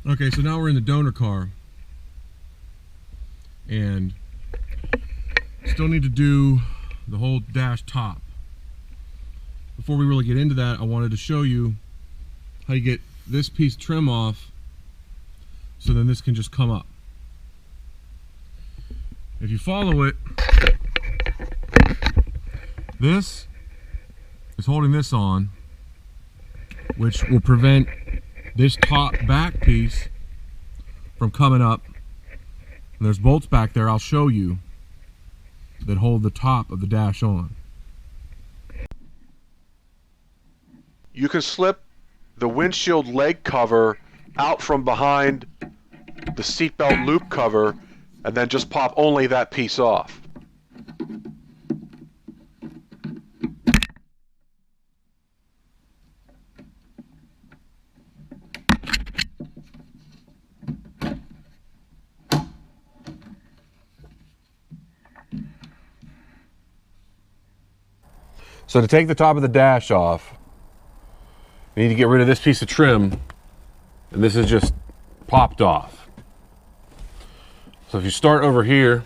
Okay, so now we're in the donor car, and still need to do the whole dash top. Before we really get into that, I wanted to show you how you get this piece of trim off so then this can just come up. If you follow it, this is holding this on, which will prevent this top back piece from coming up. And there's bolts back there I'll show you that hold the top of the dash on. You can slip the windshield leg cover out from behind the seatbelt loop cover and then just pop only that piece off. So to take the top of the dash off, you need to get rid of this piece of trim, and this is just popped off. So if you start over here,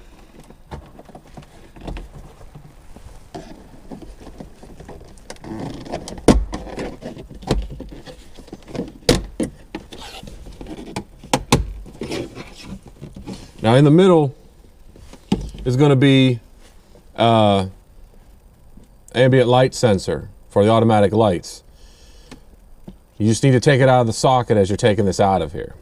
now in the middle is going to be ambient light sensor for the automatic lights. You just need to take it out of the socket as you're taking this out of here.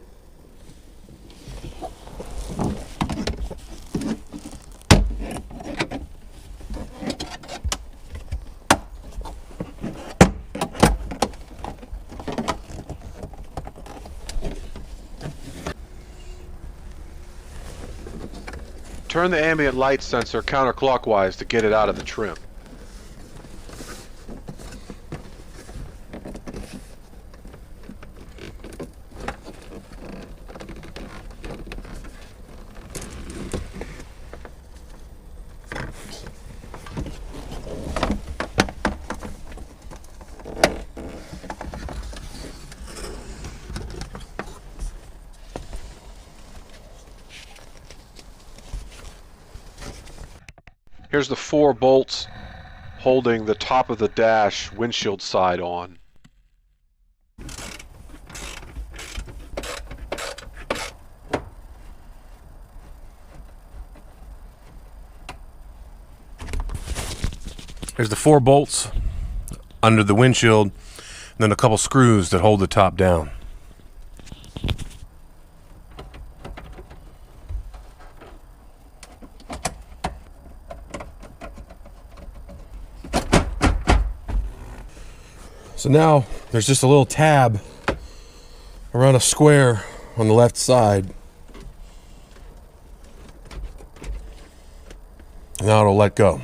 Turn the ambient light sensor counterclockwise to get it out of the trim. Here's the 4 bolts holding the top of the dash windshield side on. There's the 4 bolts under the windshield, and then a couple screws that hold the top down. So now there's just a little tab around a square on the left side. Now it'll let go.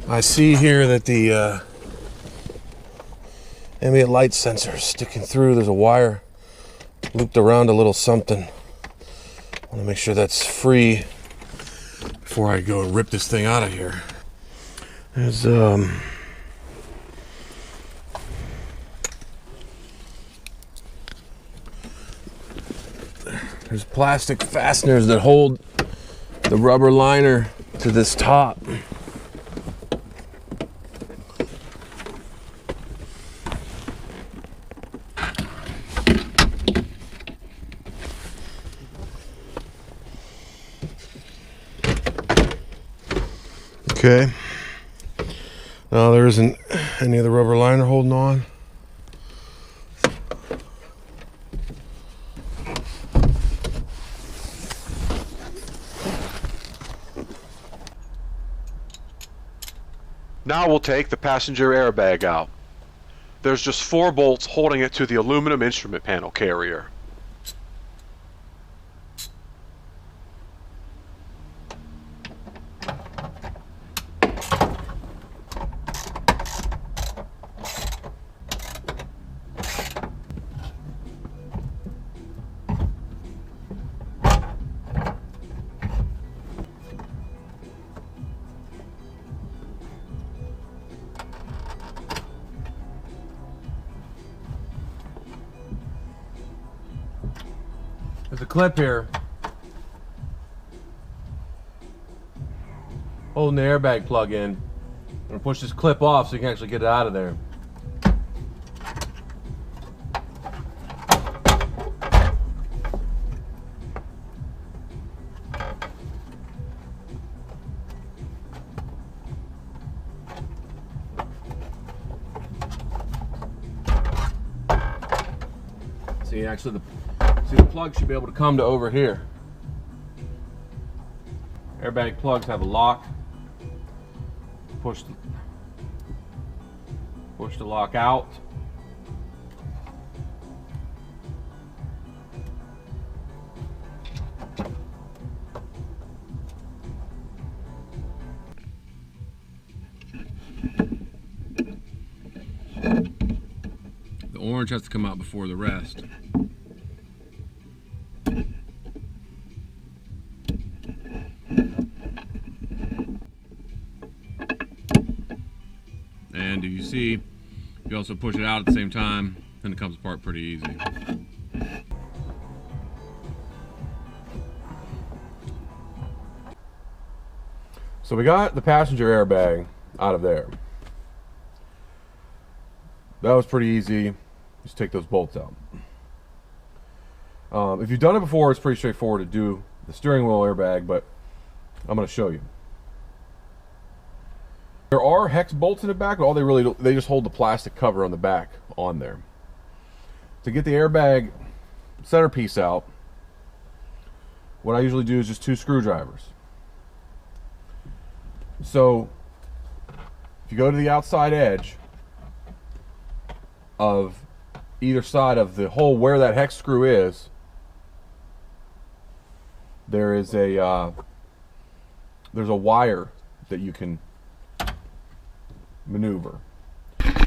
I see here that the ambient light sensor is sticking through. There's a wire looped around a little something. I want to make sure that's free before I go and rip this thing out of here. There's plastic fasteners that hold the rubber liner to this top. Okay. Now there isn't any of the rubber liner holding on. Now we'll take the passenger airbag out. There's just 4 bolts holding it to the aluminum instrument panel carrier. There's a clip here holding the airbag plug in. I'm gonna push this clip off so you can actually get it out of there. See, actually, the plug should be able to come to over here. Airbag plugs have a lock. Push the lock out. The orange has to come out before the rest. And if you see, if you also push it out at the same time, then it comes apart pretty easy. So we got the passenger airbag out of there. That was pretty easy. Just take those bolts out. If you've done it before, it's pretty straightforward to do the steering wheel airbag, but I'm going to show you. There are hex bolts in the back, but all they really do, they just hold the plastic cover on the back on there. To get the airbag centerpiece out, what I usually do is just 2 screwdrivers. So if you go to the outside edge of either side of the hole where that hex screw is, there's a wire that you can maneuver. So you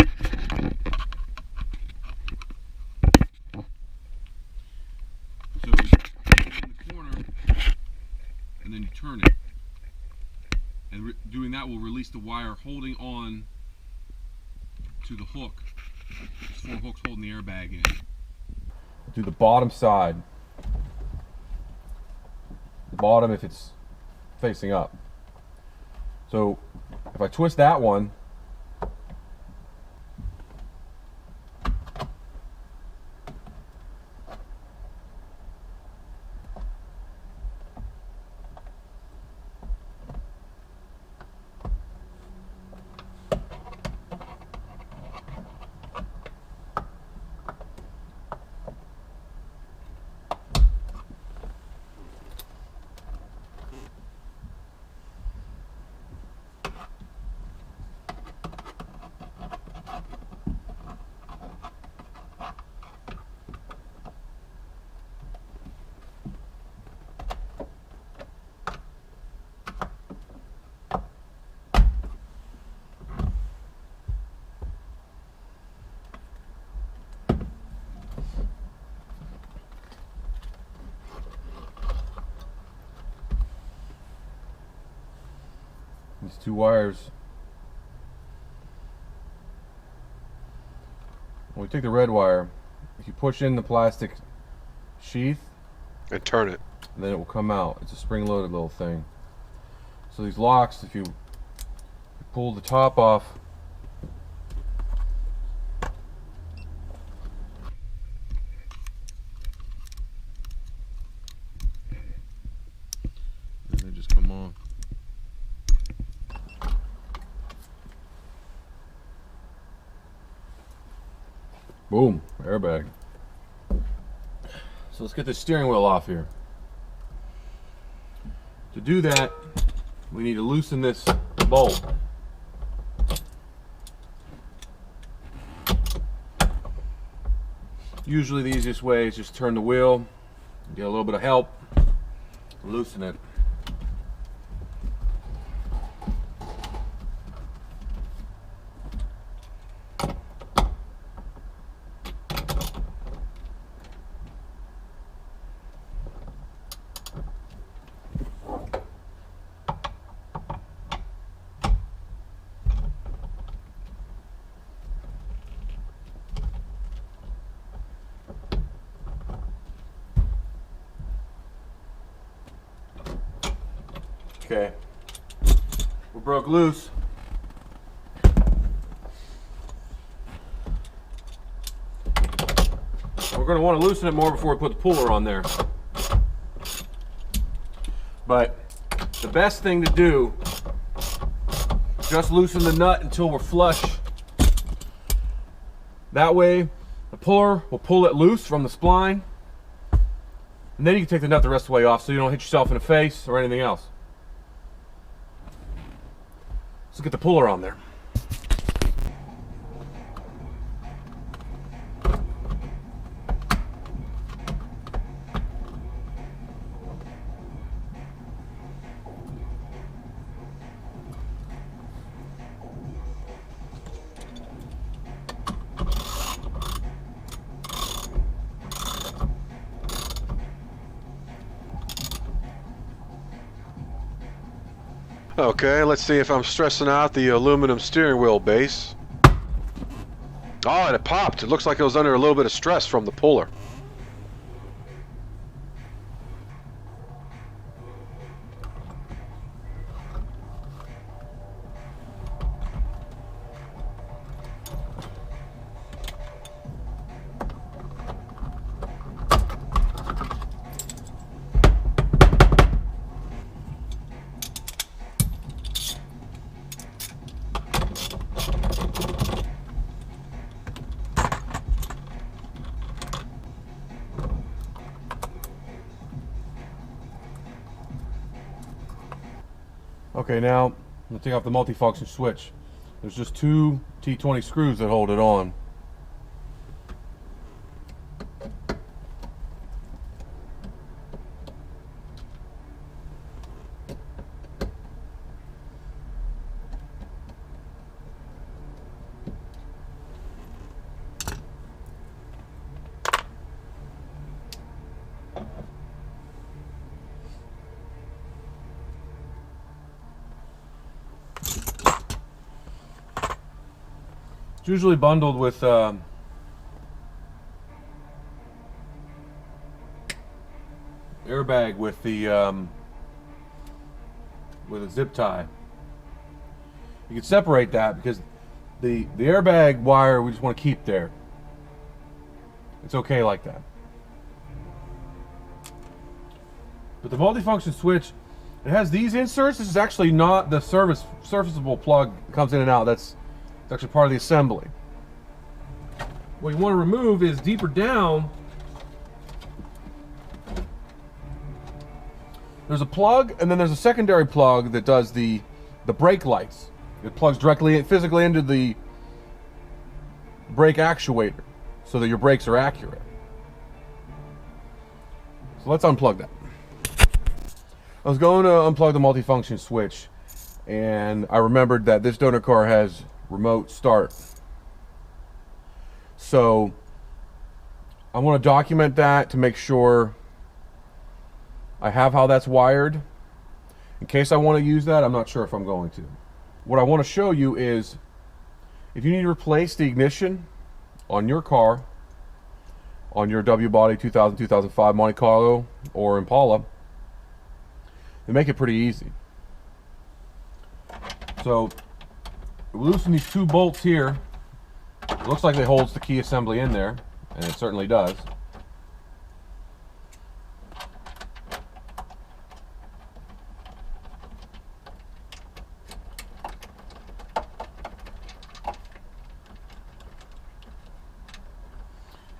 put it in the corner and then you turn it. And doing that will release the wire holding on to the hook. There's 4 hooks holding the airbag in. Do the bottom side. The bottom if it's facing up. So if I twist that one, these 2 wires. When we take the red wire, if you push in the plastic sheath and turn it, then it will come out. It's a spring-loaded little thing. So these locks, if you pull the top off, and they just come off. Boom, airbag. So let's get the steering wheel off here. To do that, we need to loosen this bolt. Usually the easiest way is just turn the wheel, get a little bit of help, loosen it. Okay, we broke loose. We're going to want to loosen it more before we put the puller on there. But the best thing to do, just loosen the nut until we're flush. That way the puller will pull it loose from the spline, and then you can take the nut the rest of the way off so you don't hit yourself in the face or anything else. Let's get the puller on there. Okay, let's see if I'm stressing out the aluminum steering wheel base. Oh, and it popped. It looks like it was under a little bit of stress from the puller. Okay, now I'm going to take off the multifunction switch. There's just two T20 screws that hold it on. It's usually bundled with airbag with the with a zip tie. You can separate that because the airbag wire we just want to keep there. It's okay like that. But the multifunction switch, it has these inserts. This is actually not the serviceable plug that comes in and out. It's actually part of the assembly. What you want to remove is deeper down. There's a plug, and then there's a secondary plug that does the brake lights. It plugs directly, physically into the brake actuator so that your brakes are accurate. So let's unplug that. I was going to unplug the multifunction switch, and I remembered that this donor car has remote start. So I want to document that to make sure I have how that's wired. In case I want to use that, I'm not sure if I'm going to. What I want to show you is if you need to replace the ignition on your car, on your W-body 2000, 2005 Monte Carlo or Impala, they make it pretty easy. So we loosen these two bolts here. It looks like they holds the key assembly in there, and it certainly does.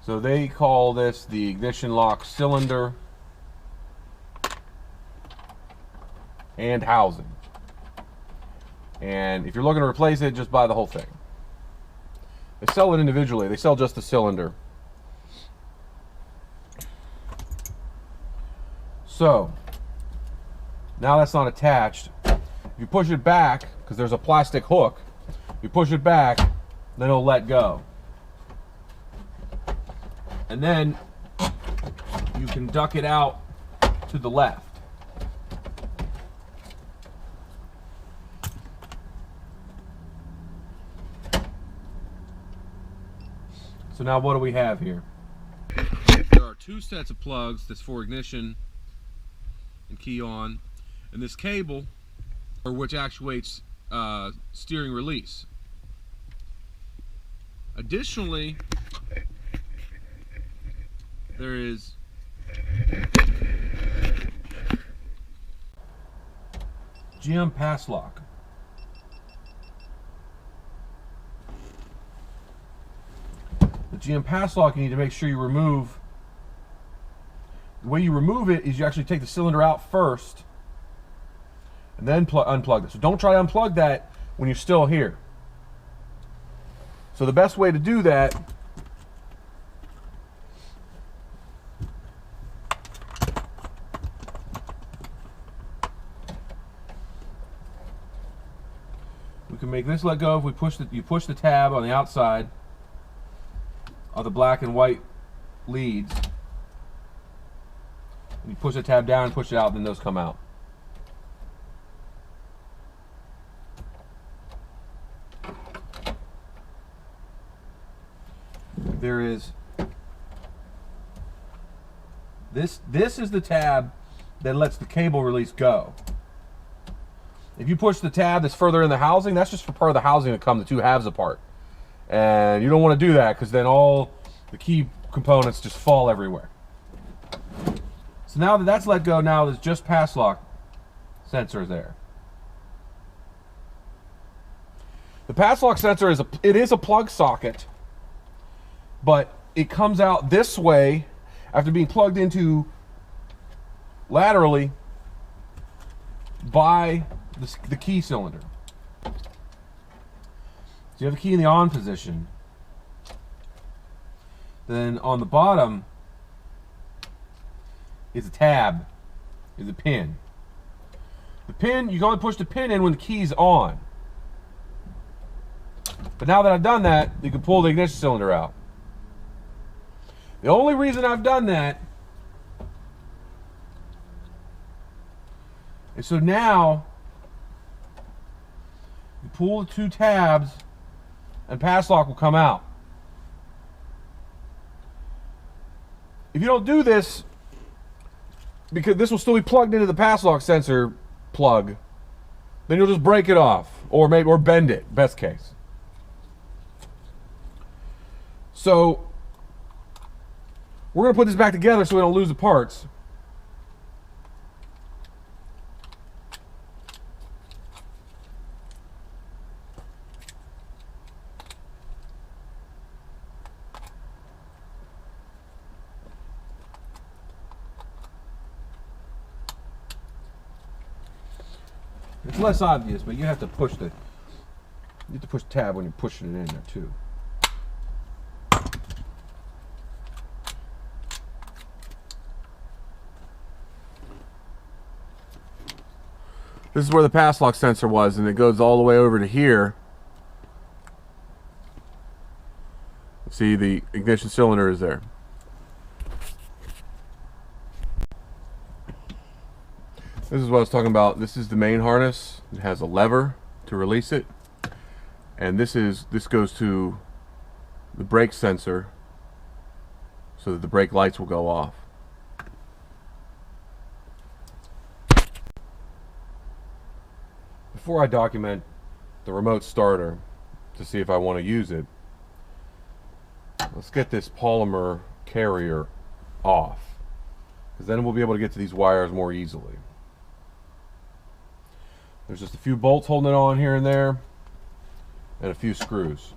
So they call this the ignition lock cylinder and housing. And if you're looking to replace it, just buy the whole thing. They sell it individually. They sell just the cylinder. So now that's not attached. If you push it back, because there's a plastic hook, you push it back, then it'll let go. And then you can duck it out to the left. So now what do we have here? There are two sets of plugs. That's for ignition and key on. And this cable or which actuates steering release. Additionally, there is GM Passlock. The GM Passlock, you need to make sure you remove. The way you remove it is you actually take the cylinder out first and then unplug it. So don't try to unplug that when you're still here. So the best way to do that we can make this let go if we you push the tab on the outside of the black and white leads. You push the tab down and push it out, then those come out. There is this is the tab that lets the cable release go. If you push the tab that's further in the housing, that's just for part of the housing to come the two halves apart. And you don't want to do that because then all the key components just fall everywhere. So now that that's let go, now there's just Passlock sensor there. The Passlock sensor is a plug socket, but it comes out this way after being plugged into laterally by the key cylinder. So you have the key in the on position. Then on the bottom is a tab, is a pin. The pin, you can only push the pin in when the key's on. But now that I've done that, you can pull the ignition cylinder out. The only reason I've done that is so now you pull the two tabs and Passlock will come out. If you don't do this, because this will still be plugged into the Passlock sensor plug, then you'll just break it off or bend it, best case. So we're going to put this back together so we don't lose the parts. It's less obvious, but you have to push the tab when you're pushing it in there too. This is where the Passlock sensor was, and it goes all the way over to here. See, the ignition cylinder is there. This is what I was talking about. This is the main harness. It has a lever to release it. And this goes to the brake sensor so that the brake lights will go off. Before I document the remote starter to see if I want to use it, let's get this polymer carrier off, because then we'll be able to get to these wires more easily. There's just a few bolts holding it on here and there, and a few screws.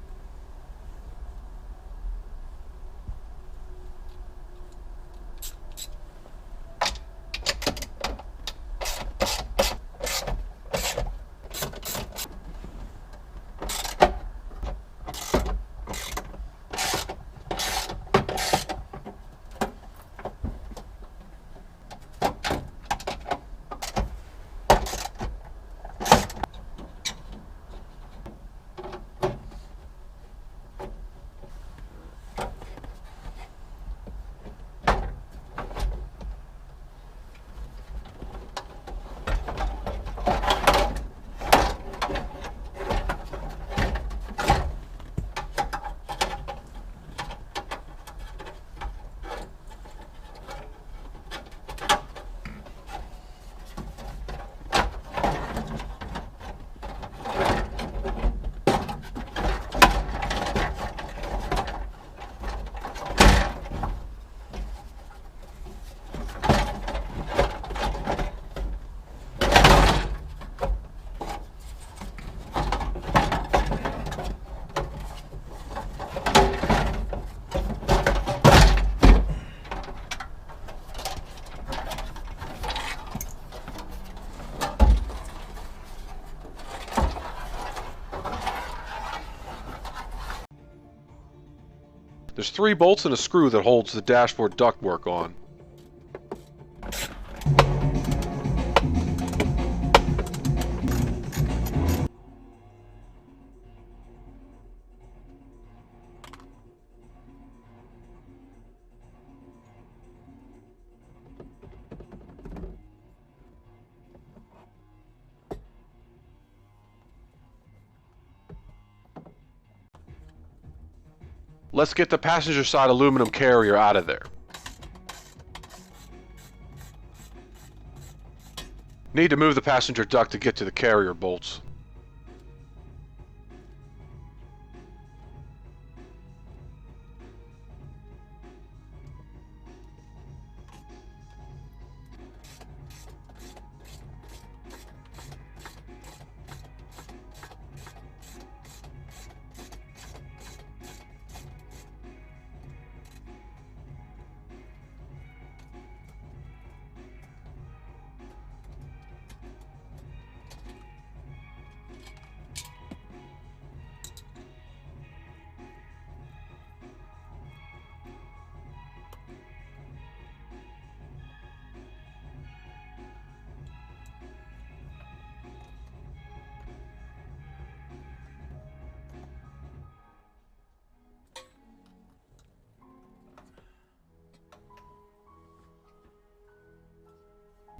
There's 3 bolts and a screw that holds the dashboard ductwork on. Let's get the passenger side aluminum carrier out of there. Need to move the passenger duct to get to the carrier bolts.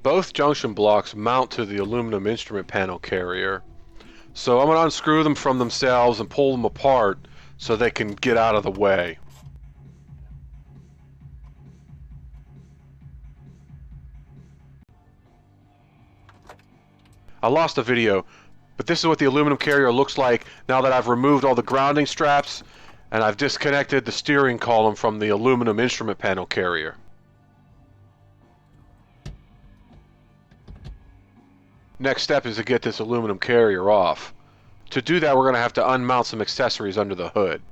Both junction blocks mount to the aluminum instrument panel carrier, so I'm going to unscrew them from themselves and pull them apart so they can get out of the way. I lost a video, but this is what the aluminum carrier looks like now that I've removed all the grounding straps and I've disconnected the steering column from the aluminum instrument panel carrier. Next step is to get this aluminum carrier off. To do that, we're going to have to unmount some accessories under the hood.